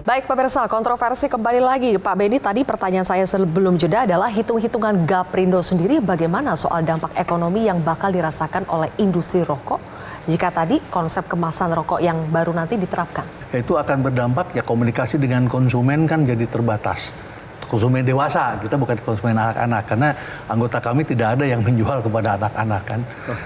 Baik pemirsa, kontroversi kembali lagi. Pak Benny, tadi pertanyaan saya sebelum jeda adalah hitung-hitungan Gaprindo sendiri bagaimana soal dampak ekonomi yang bakal dirasakan oleh industri rokok jika tadi konsep kemasan rokok yang baru nanti diterapkan? Itu akan berdampak ya, komunikasi dengan konsumen kan jadi terbatas. Konsumen dewasa, kita bukan konsumen anak-anak, karena anggota kami tidak ada yang menjual kepada anak-anak kan.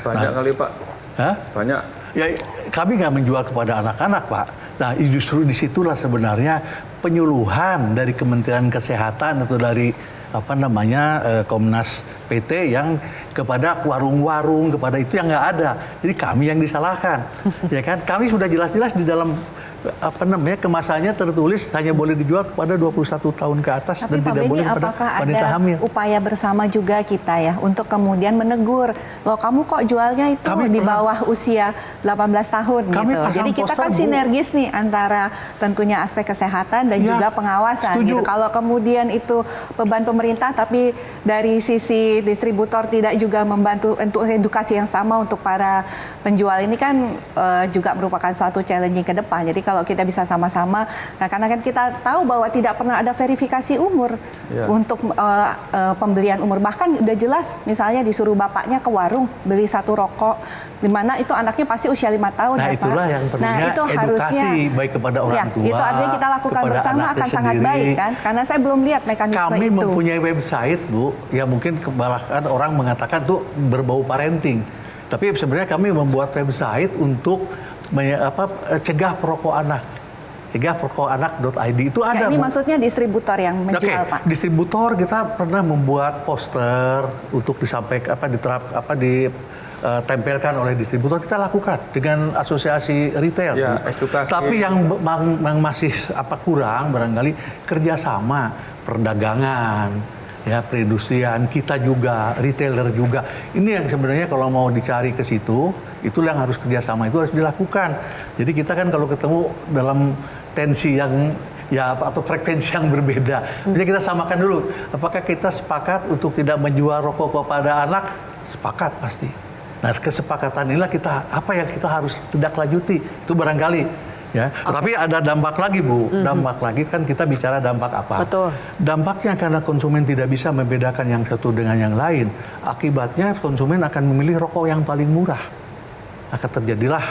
Banyak kali Pak. Hah? Banyak. Ya, kami nggak menjual kepada anak-anak Pak. Nah justru disitulah sebenarnya penyuluhan dari Kementerian Kesehatan atau dari Komnas PT yang kepada warung-warung, kepada itu yang nggak ada. Jadi kami yang disalahkan, ya kan? Kami sudah jelas-jelas di dalam kemasannya tertulis hanya boleh dijual kepada 21 tahun ke atas. Tapi dan Pak tidak Benny, boleh kepada wanita hamil. Upaya bersama juga kita ya untuk kemudian menegur, loh kamu kok jualnya itu di bawah usia 18 tahun gitu. Jadi kita kan sinergis nih antara tentunya aspek kesehatan dan juga pengawasan gitu. Kalau kemudian itu beban pemerintah tapi dari sisi distributor tidak juga membantu untuk edukasi yang sama untuk para penjual ini kan juga merupakan suatu challenging ke depan. Jadi kalau kita bisa sama-sama, nah karena kan kita tahu bahwa tidak pernah ada verifikasi umur untuk pembelian umur. Bahkan udah jelas misalnya disuruh bapaknya ke warung beli satu rokok, di mana itu anaknya pasti usia 5 tahun. Nah itulah yang perlunya itu edukasi harusnya, baik kepada orang tua. Itu artinya kita lakukan bersama akan sangat baik kan, karena saya belum lihat mekanisme kami itu. Kami mempunyai website Bu, ya mungkin bahkan orang mengatakan tuh berbau parenting. Tapi sebenarnya kami membuat website untuk cegah perokok anak, cegahperokok-anak.id itu ada. Ini maksudnya distributor yang menjual Pak. Distributor kita pernah membuat poster untuk disampaikan ditempelkan oleh distributor, kita lakukan dengan asosiasi retail. Ya, edukasi. Tapi yang masih kurang barangkali kerjasama perdagangan. Ya, perindustrian, kita juga, retailer juga. Ini yang sebenarnya kalau mau dicari ke situ, itulah yang harus kerjasama, itu harus dilakukan. Jadi kita kan kalau ketemu dalam tensi yang atau frekuensi yang berbeda, jadi kita samakan dulu. Apakah kita sepakat untuk tidak menjual rokok kepada anak? Sepakat pasti. Nah, kesepakatan inilah apa yang kita harus tindak lanjuti. Itu barangkali. Ya, tapi ada dampak lagi Bu, dampak lagi kan kita bicara dampak apa? Betul. Dampaknya karena konsumen tidak bisa membedakan yang satu dengan yang lain, akibatnya konsumen akan memilih rokok yang paling murah. Akan terjadilah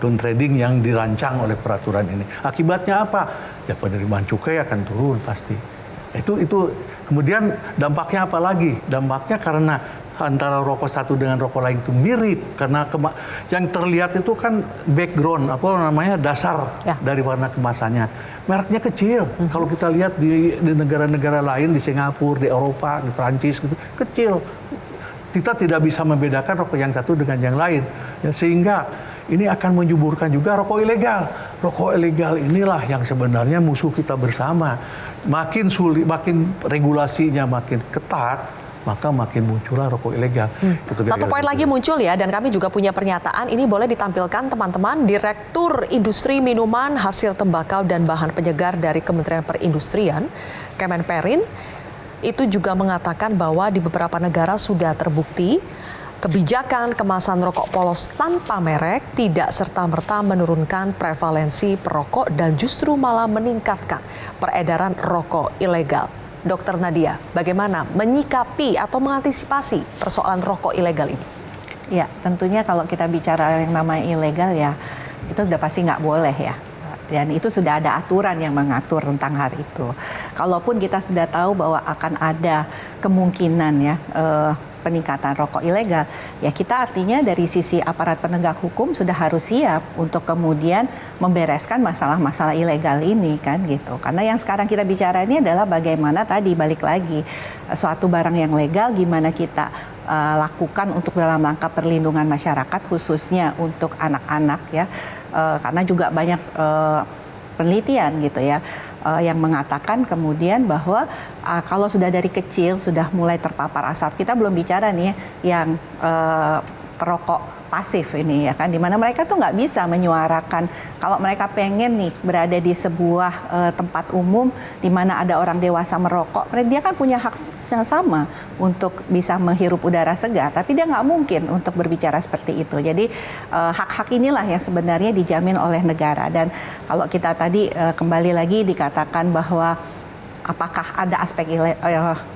down trading yang dirancang oleh peraturan ini. Akibatnya apa? Ya penerimaan cukai akan turun pasti. Itu kemudian dampaknya apa lagi? Dampaknya karena antara rokok satu dengan rokok lain itu mirip karena yang terlihat itu kan background dasar dari warna kemasannya, mereknya kecil. Kalau kita lihat di negara-negara lain, di Singapura, di Eropa, di Prancis gitu, kecil. Kita tidak bisa membedakan rokok yang satu dengan yang lain, ya, sehingga ini akan menyuburkan juga rokok ilegal. Rokok ilegal inilah yang sebenarnya musuh kita bersama. Makin sulit, makin regulasinya makin ketat, maka makin muncullah rokok ilegal. Satu poin lagi muncul ya, dan kami juga punya pernyataan, ini boleh ditampilkan teman-teman. Direktur Industri Minuman, Hasil Tembakau dan Bahan Penyegar dari Kementerian Perindustrian, Kemenperin, itu juga mengatakan bahwa di beberapa negara sudah terbukti kebijakan kemasan rokok polos tanpa merek tidak serta-merta menurunkan prevalensi perokok dan justru malah meningkatkan peredaran rokok ilegal. Dokter Nadia, bagaimana menyikapi atau mengantisipasi persoalan rokok ilegal ini? Ya, tentunya kalau kita bicara yang namanya ilegal ya, itu sudah pasti nggak boleh ya. Dan itu sudah ada aturan yang mengatur tentang hal itu. Kalaupun kita sudah tahu bahwa akan ada kemungkinan ya peningkatan rokok ilegal, ya kita artinya dari sisi aparat penegak hukum sudah harus siap untuk kemudian membereskan masalah-masalah ilegal ini kan gitu. Karena yang sekarang kita bicara ini adalah bagaimana tadi balik lagi suatu barang yang legal gimana kita lakukan untuk dalam rangka perlindungan masyarakat khususnya untuk anak-anak ya. Karena juga banyak penelitian gitu ya yang mengatakan kemudian bahwa kalau sudah dari kecil sudah mulai terpapar asap, kita belum bicara nih yang perokok pasif ini ya kan, dimana mereka tuh nggak bisa menyuarakan kalau mereka pengen nih berada di sebuah tempat umum di mana ada orang dewasa merokok, dia kan punya hak yang sama untuk bisa menghirup udara segar, tapi dia nggak mungkin untuk berbicara seperti itu. Jadi hak-hak inilah yang sebenarnya dijamin oleh negara. Dan kalau kita tadi kembali lagi dikatakan bahwa apakah ada aspek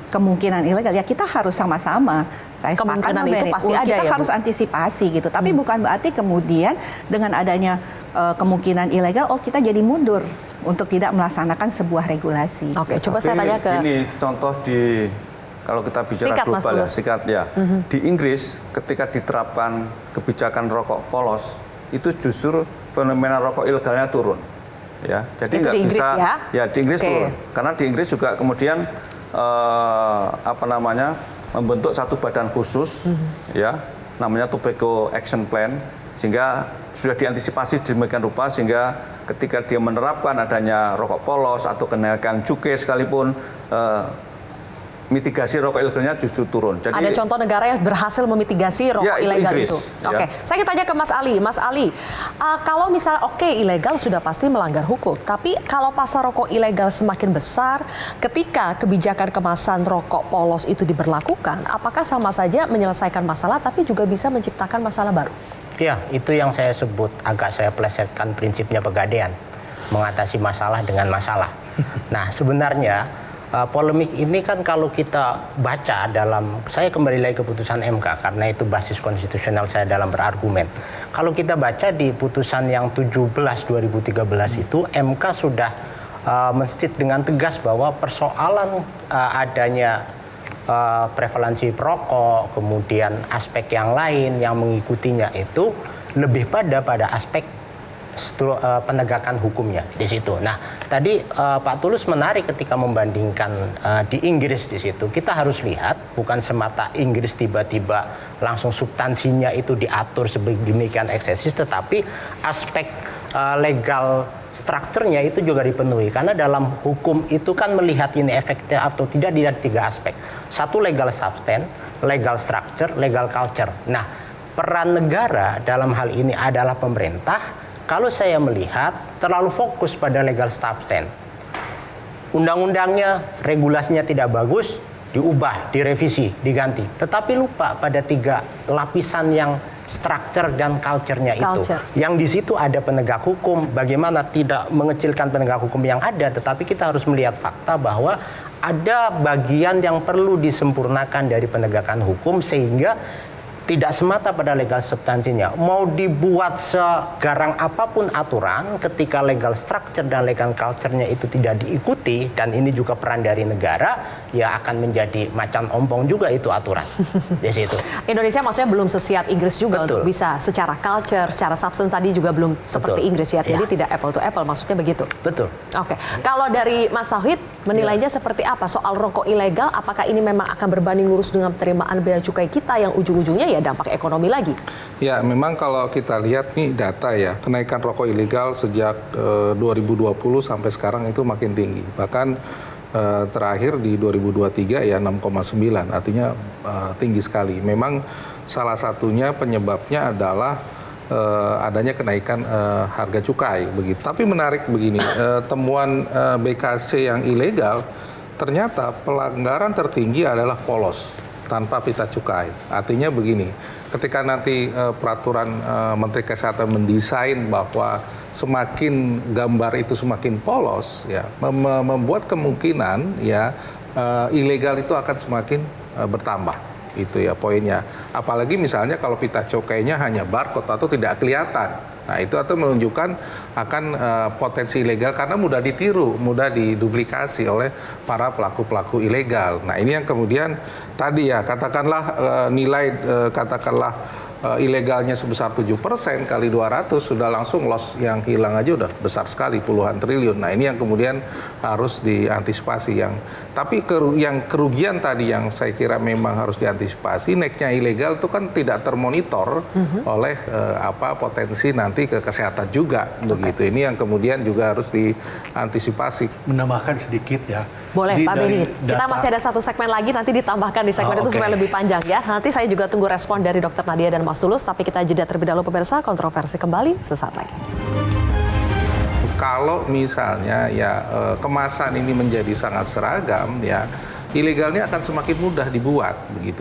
kemungkinan ilegal, ya kita harus sama-sama. Saya sepakat itu pasti ada kita ya, harus antisipasi gitu. Tapi bukan berarti kemudian dengan adanya kemungkinan ilegal, kita jadi mundur untuk tidak melaksanakan sebuah regulasi. Oke, coba saya tanya ke... Ini contoh kalau kita bicara Singkat, global Mas singkat ya. Di Inggris ketika diterapkan kebijakan rokok polos, itu justru fenomena rokok ilegalnya turun. Ya, jadi nggak bisa di Inggris turun. Karena di Inggris juga kemudian membentuk satu badan khusus ya, namanya Tobacco Action Plan, sehingga sudah diantisipasi demikian rupa sehingga ketika dia menerapkan adanya rokok polos atau kenaikan cukai sekalipun, mitigasi rokok ilegalnya justru turun. Jadi, ada contoh negara yang berhasil memitigasi rokok ilegal Inggris, itu. Oke, saya tanya ke Mas Ali. Mas Ali, kalau misalnya ilegal sudah pasti melanggar hukum. Tapi kalau pasar rokok ilegal semakin besar, ketika kebijakan kemasan rokok polos itu diberlakukan, apakah sama saja menyelesaikan masalah tapi juga bisa menciptakan masalah baru? Ya, itu yang saya sebut agak saya plesetkan prinsipnya Pegadaian, mengatasi masalah dengan masalah. Nah, sebenarnya polemik ini kan kalau kita baca saya kembali lagi ke putusan MK karena itu basis konstitusional saya dalam berargumen. Kalau kita baca di putusan yang 17/2013 itu, MK sudah menstate dengan tegas bahwa persoalan adanya prevalensi perokok, kemudian aspek yang lain yang mengikutinya itu lebih pada aspek penegakan hukumnya di situ. Nah, tadi Pak Tulus menarik ketika membandingkan di Inggris di situ. Kita harus lihat bukan semata Inggris tiba-tiba langsung substansinya itu diatur sedemikian eksesif, tetapi aspek legal strukturnya itu juga dipenuhi. Karena dalam hukum itu kan melihat ini efektif atau tidak dari 3 aspek. Satu, legal substance, legal structure, legal culture. Nah, peran negara dalam hal ini adalah pemerintah. Kalau saya melihat terlalu fokus pada legal substance, undang-undangnya, regulasinya tidak bagus, diubah, direvisi, diganti. Tetapi lupa pada 3 lapisan yang structure dan culture-nya itu. Yang di situ ada penegak hukum, bagaimana tidak mengecilkan penegak hukum yang ada, tetapi kita harus melihat fakta bahwa ada bagian yang perlu disempurnakan dari penegakan hukum sehingga tidak semata pada legal substansinya. Mau dibuat segarang apapun aturan, ketika legal structure dan legal culture-nya itu tidak diikuti, dan ini juga peran dari negara, ya akan menjadi macan ompong juga itu aturan. Di situ. Indonesia maksudnya belum sesiap Inggris juga untuk bisa secara culture, secara substance tadi juga belum seperti Inggris ya. Jadi tidak apple to apple, maksudnya begitu. Betul. Oke. Kalau dari Mas Tauhid, menilainya seperti apa soal rokok ilegal? Apakah ini memang akan berbanding lurus dengan penerimaan bea cukai kita yang ujung-ujungnya ya dampak ekonomi lagi? Ya, memang kalau kita lihat nih data ya, kenaikan rokok ilegal sejak 2020 sampai sekarang itu makin tinggi. Bahkan terakhir di 2023 ya 6,9, artinya tinggi sekali. Memang salah satunya penyebabnya adalah adanya kenaikan harga cukai begitu. Tapi menarik begini, temuan BKC yang ilegal ternyata pelanggaran tertinggi adalah polos tanpa pita cukai. Artinya begini, ketika nanti peraturan Menteri Kesehatan mendesain bahwa semakin gambar itu semakin polos, ya membuat kemungkinan ya ilegal itu akan semakin bertambah. Itu ya poinnya. Apalagi misalnya kalau pita cukainya hanya barcode atau tidak kelihatan. Nah, itu atau menunjukkan akan potensi ilegal karena mudah ditiru, mudah diduplikasi oleh para pelaku-pelaku ilegal. Nah, ini yang kemudian tadi ya katakanlah nilai katakanlah ilegalnya sebesar 7% kali 200 sudah langsung loss yang hilang aja udah besar sekali puluhan triliun. Nah, ini yang kemudian harus diantisipasi tapi yang kerugian tadi yang saya kira memang harus diantisipasi, naiknya ilegal itu kan tidak termonitor oleh potensi nanti ke kesehatan juga begitu. Ini yang kemudian juga harus diantisipasi. Menambahkan sedikit ya. Boleh, Pak Beni. Kita masih ada satu segmen lagi, nanti ditambahkan di segmen itu supaya lebih panjang ya. Nanti saya juga tunggu respon dari Dr. Nadia dan Mas Tulus, tapi kita jeda terlebih dahulu pemirsa, kontroversi kembali sesaat lagi. Kalau misalnya ya kemasan ini menjadi sangat seragam, ya ilegalnya akan semakin mudah dibuat begitu.